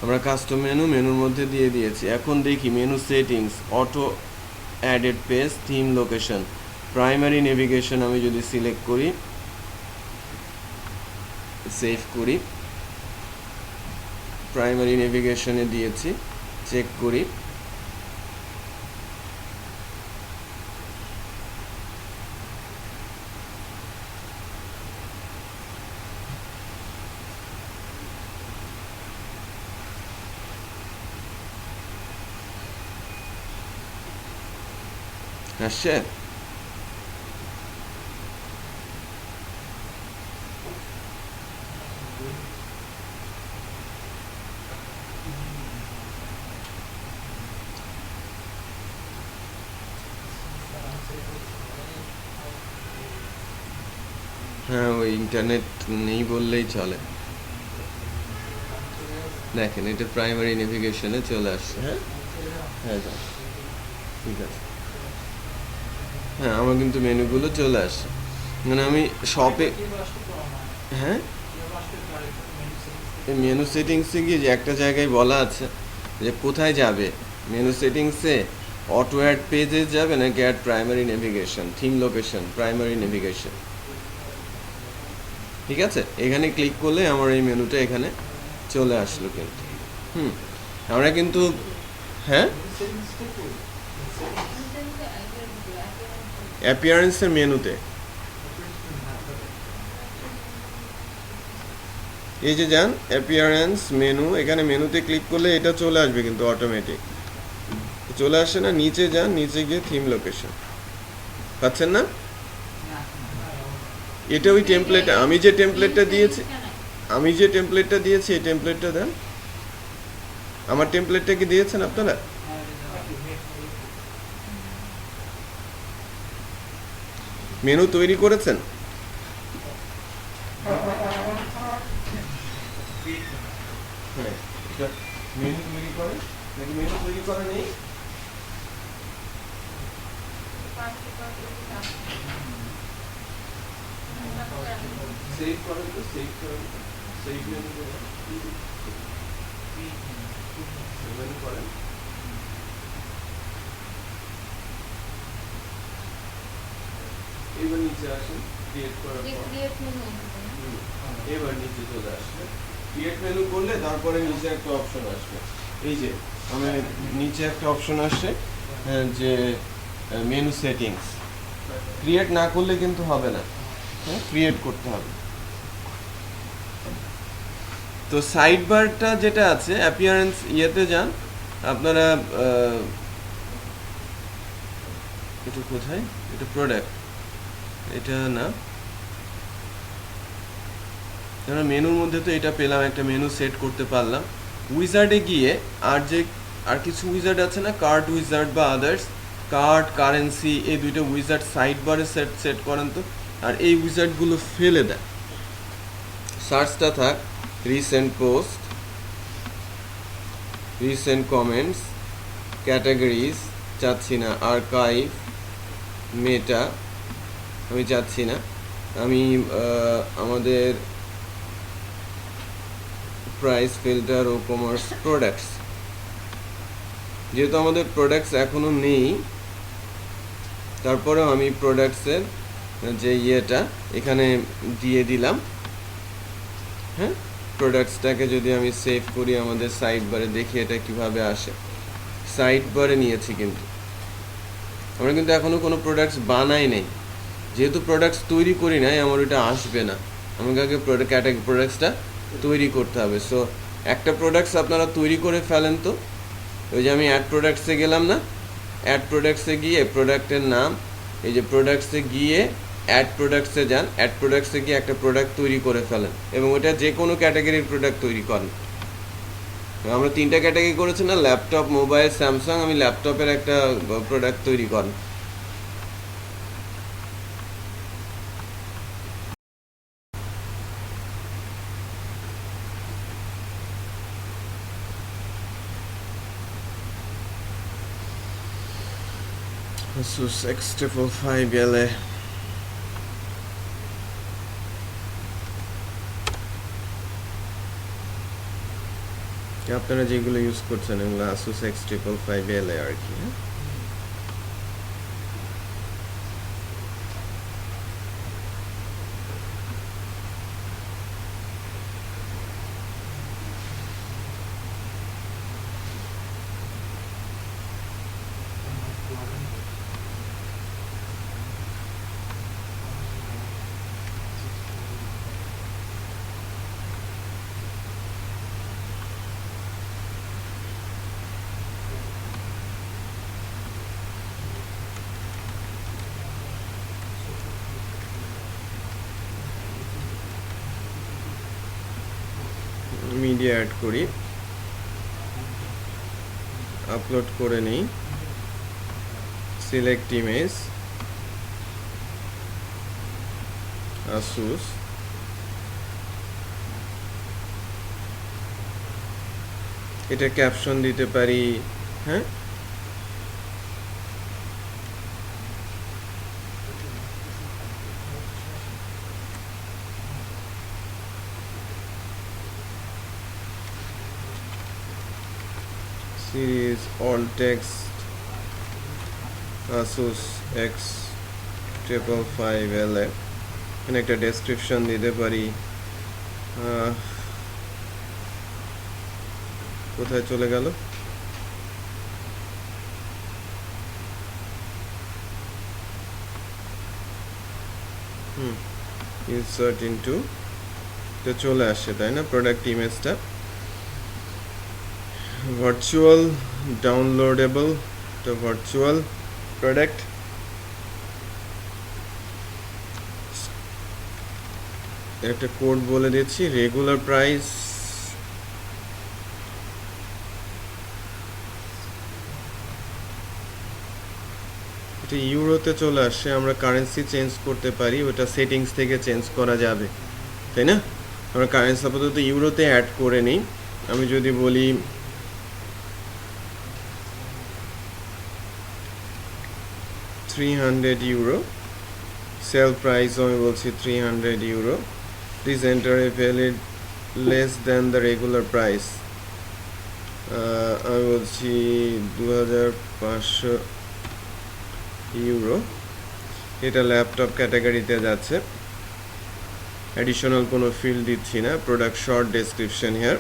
আমরা কাস্টম মেনুর মধ্যে দিয়ে দিয়েছি। এখন দেখি menu settings, auto added page, theme, location, primary navigation আমি যদি সিলেক্ট করি, সেভ করি, প্রাইমারি নেভিগেশনে দিয়েছি, চেক করি, আসছে? হ্যাঁ, ওই ইন্টারনেট নেই বললেই চলে। দেখেন এটা প্রাইমারি নেভিগেশনে চলে আসছে। হ্যাঁ হ্যাঁ, ঠিক আছে। হ্যাঁ, আমার কিন্তু মেনুগুলো চলে আসছে। মানে আমি শপে, হ্যাঁ, মেনু সেটিংসে গিয়ে যে একটা জায়গায় বলা আছে যে কোথায় যাবে, মেনু সেটিংসে অটো অ্যাড পেজে যাবে নাকি add primary navigation, theme, location, primary navigation. ঠিক আছে, এখানে ক্লিক করলে আমার এই মেনুটা এখানে চলে আসলো কিন্তু। আমরা কিন্তু, হ্যাঁ, অ্যাপিয়ারেন্সের মেনুতে এই যে যান অ্যাপিয়ারেন্স মেনু, এখানে মেনুতে ক্লিক করলে এটা চলে আসবে কিন্তু অটোমেটিক চলে আসে না? নিচে যান, নিচে গিয়ে থিম, লোকেশন, পাচ্ছেন না? এটা ওই টেমপ্লেট, আমি যে টেমপ্লেটটা দিয়েছি এই টেমপ্লেটটা দেন। আমার টেমপ্লেটটা কি দিয়েছেন আপনারা? মেনু তৈরি করেছেন? মেনু তৈরি করে নাকি মেনু তৈরি করা নেই? সেভ করেন তো, সেভ করেন তো, সেভ মেনু করেন। এবার নিচে আসেন, ক্রিয়েট করার পর এবার নিচে চলে আসবে। ক্রিয়েট মেনু করলে তারপরে নিচে একটা অপশন আসবে, এই যে আমার নিচে একটা অপশন আসছে যে মেনু সেটিংস। ক্রিয়েট না করলে কিন্তু হবে না, হ্যাঁ, ক্রিয়েট করতে হবে। তো সাইড বারটা যেটা আছে অ্যাপিয়ারেন্স ইয়েতে যান আপনারা, এটা কোথায়, এটা প্রোডাক্ট, এটা না, আমরা মেনুর মধ্যে তো এটা পেলাম, একটা মেনু সেট করতে পারলাম। উইজার্ডে গিয়ে আর কিছু উইজার্ড আছে না, কার্ট উইজার্ড বা আদার্স, কার্ট, কারেন্সি, এই দুইটা উইজার্ড সাইড বারে সেট করেন তো, আর এই উইজার্ডগুলো ফেলে দেন। সার্চটা থাক recent post, recent comments, categories চাচ্ছি না, আর্কাইভ, মেটা আমি চাচ্ছি না, আমি আমাদের প্রাইস ফিল্টার ও কমার্স প্রোডাক্টস, যেহেতু আমাদের প্রোডাক্টস এখনো নেই তারপরেও আমি প্রোডাক্টসের যে ইয়েটা এখানে দিয়ে দিলাম। হ্যাঁ, প্রোডাক্টসটাকে যদি আমি সেভ করি আমাদের সাইড বারে, দেখি এটা কিভাবে আসে। সাইড বারে নিয়েছি, কিন্তু আমরা কিন্তু এখনো কোনো প্রোডাক্টস বানাই নাই, যেহেতু প্রোডাক্টস তৈরি করি নাই আমার ওইটা আসবে না, আমাকে আগে প্রোডাক্টসটা তৈরি করতে হবে। সো একটা প্রোডাক্টস আপনারা তৈরি করে ফেলেন তো, ওই যে আমি অ্যাড প্রোডাক্টসে গেলাম না, অ্যাড প্রোডাক্টসে গিয়ে প্রোডাক্টের নাম, এই যে প্রোডাক্টসে গিয়ে অ্যাড প্রোডাক্টসে যান, অ্যাড প্রোডাক্টসে গিয়ে একটা প্রোডাক্ট তৈরি করে ফেলেন এবং ওটা যে কোনো ক্যাটাগরির প্রোডাক্ট তৈরি করেন। আমরা 3টা ক্যাটাগরি করেছি না, ল্যাপটপ, মোবাইল, স্যামসাং, আমি ল্যাপটপের একটা প্রোডাক্ট তৈরি করেন। Asus X555LA, আপনারা যেগুলো ইউজ করছেন এগুলো Asus X555LA আর কি। মিডিয়া অ্যাড করি, আপলোড করে নিই, সিলেক্ট ইমেজ, Asus, এটা ক্যাপশন দিতে পারি। হ্যাঁ, series all text Asus X555LA, এখানে একটা ডেসক্রিপশন দিতে পারি। কোথায় চলে গেল, ইনসার্ট ইনটু, তো চলে আসছে তাই না প্রোডাক্ট ইমেজটা। ভার্চুয়াল ডাউনলোডেবল, তো ভার্চুয়াল প্রোডাক্ট, একটা কোড বলে দিচ্ছি, রেগুলার প্রাইস এটা ইউরোতে চলে আসছে, আমরা কারেন্সি চেঞ্জ করতে পারি, ওটা সেটিংস থেকে চেঞ্জ করা যাবে তাই না। আমরা কারেন্সি আপাতত ইউরোতে অ্যাড করে নিই, আমি যদি বলি €300, সেল প্রাইস আমি বলছি €300, please enter a valid less than the regular price. আমি বলছি 2500 ইউরো। এটা ল্যাপটপ ক্যাটাগরিতে যাচ্ছে, অ্যাডিশনাল কোনো ফিল্ড দিচ্ছি না। Product short description here.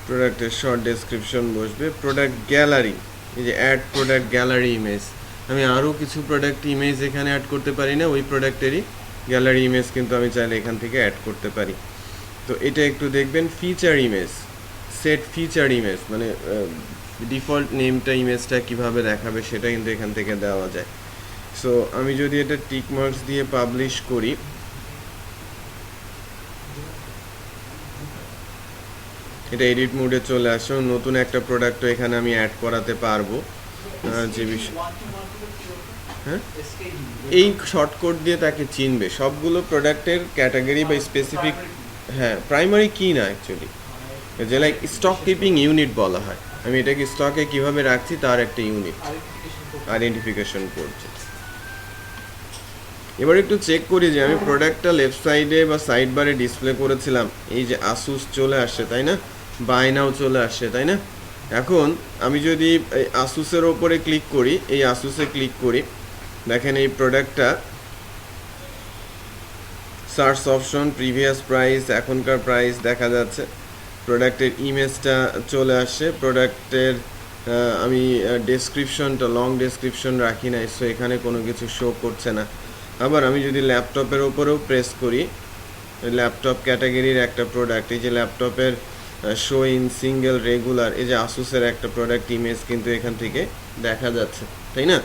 প্রোডাক্টের শর্ট ডেসক্রিপশন বসবে। প্রোডাক্ট গ্যালারি, এই যে অ্যাড প্রোডাক্ট গ্যালারি ইমেজ, আমি আরও কিছু প্রোডাক্ট ইমেজ এখানে অ্যাড করতে পারি না, ওই প্রোডাক্টেরই গ্যালারি ইমেজ কিন্তু আমি চাইলে এখান থেকে অ্যাড করতে পারি। তো এটা একটু দেখবেন, feature image, set feature image, মানে ডিফল্ট নেমটা ইমেজটা কিভাবে দেখাবে সেটা কিন্তু এখান থেকে দেওয়া যায়। সো আমি যদি এটা টিক মার্কস দিয়ে পাবলিশ করি, এটা এডিট মোডে চলে আসে, নতুন একটা প্রোডাক্টও এখানে আমি অ্যাড করাতে পারবো। যে বিষয়, হ্যাঁ, এই শর্টকট দিয়ে তাকে চিনবে সবগুলো প্রোডাক্টের ক্যাটাগরি বা স্পেসিফিক। হ্যাঁ, প্রাইমারি কি না অ্যাকচুয়ালি, যে লাইক স্টক কিপিং ইউনিট বলা হয়, আমি এটাকে স্টকে কিভাবে রাখছি তার একটা ইউনিট আইডেন্টিফিকেশন করছে। এবার একটু চেক করি যে আমি প্রোডাক্টটা লেফট সাইডে বা সাইড বারে ডিসপ্লে করেছিলাম, এই যে আসুস চলে আসছে তাই না, বাই নাও চলে আসছে তাই না। এখন আমি যদি এই আসুসের ওপরে ক্লিক করি, এই আসুসে ক্লিক করি, দেখেন এই প্রোডাক্টটা সার্চ অপশন, প্রিভিয়াস প্রাইস, এখনকার প্রাইস দেখা যাচ্ছে, প্রোডাক্টের ইমেজটা চলে আসছে, প্রোডাক্টের আমি ডেসক্রিপশনটা লং ডেসক্রিপশন রাখি নাই, সো এখানে কোনো কিছু শো করছে না। আবার আমি যদি ল্যাপটপের ওপরেও প্রেস করি, ল্যাপটপ ক্যাটাগরির একটা প্রোডাক্ট, এই যে ল্যাপটপের শো ইন সিঙ্গেল রেগুলার, এই যে আসুসের একটা প্রোডাক্ট ইমেজ কিন্তু এখান থেকে দেখা যাচ্ছে তাই না।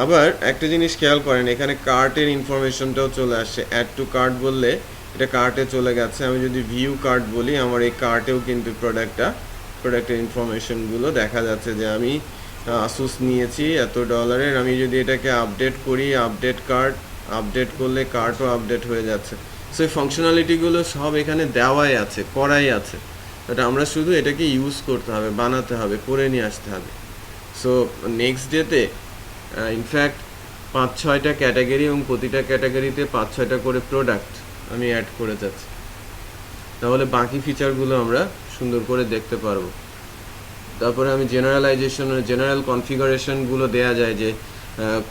আবার একটা জিনিস খেয়াল করেন, এখানে কার্টের ইনফরমেশনটাও চলে আসছে, অ্যাড টু কার্ট বললে এটা কার্টে চলে গেছে। আমি যদি ভিউ কার্ট বলি, আমার এই কার্টেও কিন্তু প্রোডাক্টের ইনফরমেশনগুলো দেখা যাচ্ছে, যে আমি আসুস নিয়েছি এত ডলারের। আমি যদি এটাকে আপডেট করি, আপডেট কার্ট, আপডেট করলে কার্টও আপডেট হয়ে যাচ্ছে। সো এই ফাংশনালিটিগুলো সব এখানে দেওয়াই আছে, করাই আছে, বাট আমরা শুধু এটাকে ইউজ করতে হবে, বানাতে হবে, করে নিয়ে আসতে হবে। সো নেক্সট ডেতে ইনফ্যাক্ট 5-6টা ক্যাটাগরি এবং প্রতিটা ক্যাটাগরিতে 5-6টা করে প্রোডাক্ট আমি অ্যাড করে যাচ্ছি, তাহলে বাকি ফিচারগুলো আমরা সুন্দর করে দেখতে পারবো। তারপরে আমি জেনারেল কনফিগারেশনগুলো দেয়া যায়, যে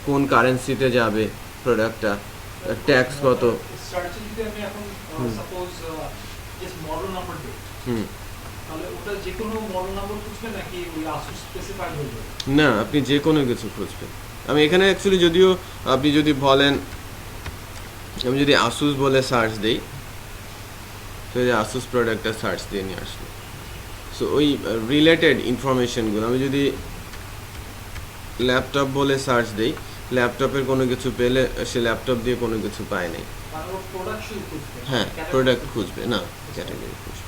কোন কারেন্সিতে যাবে প্রোডাক্টটা, ট্যাক্স কত। না, আপনি যে কোনো কিছু খুঁজবেন। আমি এখানে অ্যাকচুয়ালি যদিও আপনি যদি বলেন, আমি যদি আসুস বলে সার্চ দিই, তো এই আসুস প্রোডাক্টটা সার্চ দিয়ে নিয়ে আসলো। সো ওই রিলেটেড ইনফরমেশনগুলো, আমি যদি ল্যাপটপ বলে সার্চ দিই, ল্যাপটপের কোনো কিছু পেলে সে ল্যাপটপ দিয়ে কোনো কিছু পায় নাই। হ্যাঁ, প্রোডাক্ট খুঁজবে না, ক্যাটাগরি খুঁজবে।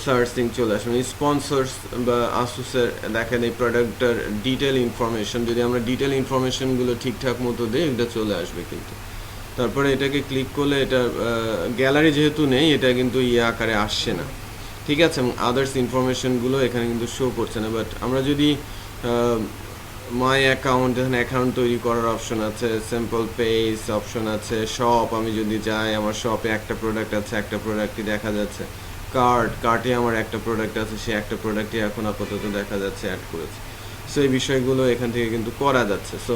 সার্চিং চলে আসবে, স্পন্সর্স বা আসুসের দেখেন এই প্রোডাক্টটার ডিটেল ইনফরমেশন, যদি আমরা ডিটেল ইনফরমেশনগুলো ঠিকঠাক মতো দিই, এটা চলে আসবে। কিন্তু তারপরে এটাকে ক্লিক করলে এটা গ্যালারি যেহেতু নেই, এটা কিন্তু আকারে আসছে না, ঠিক আছে, এবং আদার্স ইনফরমেশনগুলো এখানে কিন্তু শো করছে না। বাট আমরা যদি মাই অ্যাকাউন্ট, এখানে অ্যাকাউন্ট তৈরি করার অপশন আছে, সিম্পল পেজ অপশন আছে, শপ, আমি যদি যাই আমার শপে একটা প্রোডাক্ট আছে, একটা প্রোডাক্টই দেখা যাচ্ছে। কার্টে আমার একটা প্রোডাক্ট আছে, সে একটা প্রোডাক্টই এখন আপাতত দেখা যাচ্ছে অ্যাড করেছে। সো এই বিষয়গুলো এখান থেকে কিন্তু করা যাচ্ছে। সো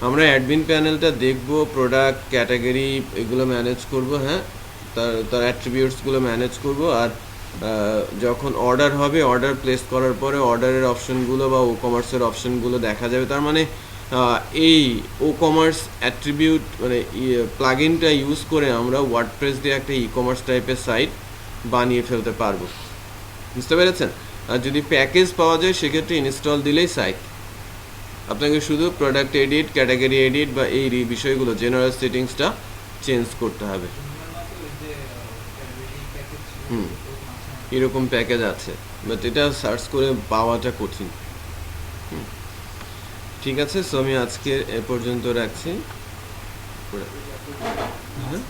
আমরা অ্যাডমিন প্যানেলটা দেখব, প্রোডাক্ট ক্যাটাগরি এগুলো ম্যানেজ করব, হ্যাঁ, তার অ্যাট্রিবিউটসগুলো ম্যানেজ করব। আর যখন অর্ডার হবে, অর্ডার প্লেস করার পরে অর্ডারের অপশনগুলো বা ও কমার্সের অপশনগুলো দেখা যাবে। তার মানে এই ও কমার্স অ্যাট্রিবিউট মানে প্লাগইনটা ইউজ করে আমরা ওয়ার্ডপ্রেস দিয়ে একটা ই কমার্স টাইপের সাইট বানিয়ে ফেলতে পারবো, বুঝতে পেরেছেন। আর যদি প্যাকেজ পাওয়া যায়, সেক্ষেত্রে ইনস্টল দিলেই সাইট, আপনাকে শুধু প্রোডাক্ট এডিট, ক্যাটাগরি এডিট বা এই বিষয়গুলো জেনারেল সেটিংসটা চেঞ্জ করতে হবে। এরকম প্যাকেজ আছে, বাট এটা সার্চ করে পাওয়াটা কঠিন। ঠিক আছে, সো আমি আজকে এ পর্যন্ত রাখছি। করে হ্যাঁ